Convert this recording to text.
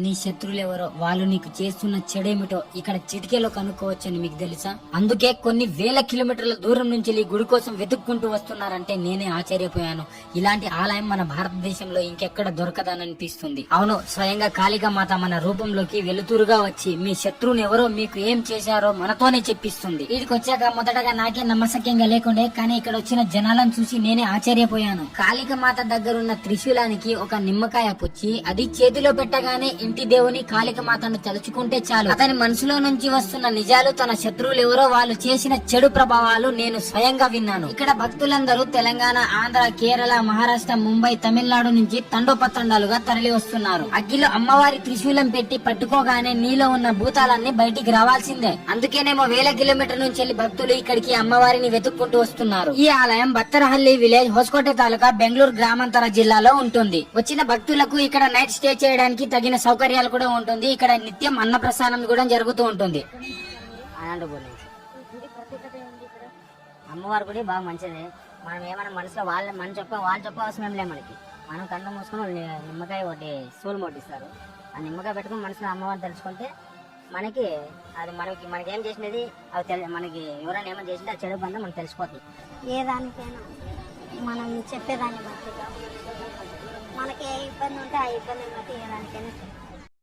నీ శత్రువులు ఎవరో, వాళ్ళు నీకు చేస్తున్న చెడేమిటో ఇక్కడ చిటికేలో కనుక్కోవచ్చని మీకు తెలుసా? అందుకే కొన్ని వేల కిలోమీటర్ల దూరం నుంచి ఈ గుడి కోసం వెతుక్కుంటూ వస్తున్నారంటే నేనే ఆశ్చర్యపోయాను. ఇలాంటి ఆలయం మన భారతదేశంలో ఇంకెక్కడ దొరకదనిపిస్తుంది. అవును, స్వయంగా కాళికా మాత మన రూపంలోకి వెలుతురుగా వచ్చి మీ శత్రువుని ఎవరో మీకు ఏం చేశారో మనతోనే చెప్పిస్తుంది. వీడికి వచ్చాక మొదటగా నాకే నమ్మశక్యంగా లేకుండే, కానీ ఇక్కడ వచ్చిన జనాలను చూసి నేనే ఆశ్చర్యపోయాను. కాళికా మాత దగ్గరున్న త్రిశూలానికి ఒక నిమ్మకాయ పుచ్చి అది చేతిలో పెట్టగానే ఇంటి దేవుని కాళిక మాతను తలుచుకుంటే చాలు అతని మనసులో నుంచి వస్తున్న నిజాలు, తన శత్రువులు ఎవరో, వాళ్ళు చేసిన చెడు ప్రభావాలు నేను స్వయంగా విన్నాను. ఇక్కడ భక్తులందరూ తెలంగాణ, ఆంధ్ర, కేరళ, మహారాష్ట్ర, ముంబై, తమిళనాడు నుంచి తండోపతండాలుగా తరలి వస్తున్నారు. అగ్గిలో అమ్మవారి త్రిశూలం పెట్టి పట్టుకోగానే నీలో ఉన్న భూతాలన్నీ బయటికి రావాల్సిందే. అందుకేనేమో వేల కిలోమీటర్ నుంచి వెళ్లి భక్తులు ఇక్కడికి అమ్మవారిని వెతుక్కుంటూ వస్తున్నారు. ఈ ఆలయం బత్తరహల్లి విలేజ్, హోస్కోట తాలూకా, బెంగళూరు గ్రామాంతర జిల్లాలో ఉంటుంది. వచ్చిన భక్తులకు ఇక్కడ నైట్ స్టే చేయడానికి తగిన సౌకర్యాలు కూడా ఉంటుంది. ఇక్కడ నిత్యం అన్న ప్రసాదం కూడా జరుగుతూ ఉంటుంది. అమ్మవారి గుడి బాగా మంచిది. మనం ఏమైనా మనసులో వాళ్ళు చెప్ప అవసరం లే. మనం కన్ను మూసుకొని నిమ్మకాయ ఒకటి సూలు మొట్టిస్తారు. ఆ నిమ్మకాయ పెట్టుకుని మనసులో అమ్మవారిని తెలుసుకుంటే మనకి అది మనకి ఏం చేసినది అది మనకి ఎవరైనా ఏమైనా చేసింటే ఆ చెడు బంధం మనకు తెలిసిపోతుంది. ఏ దానికైనా మనం చెప్పేదాన్ని బట్టి మనకి ఏ ఇబ్బంది ఉంటే ఆ ఇబ్బందిని బట్టి ఏ దానికైనా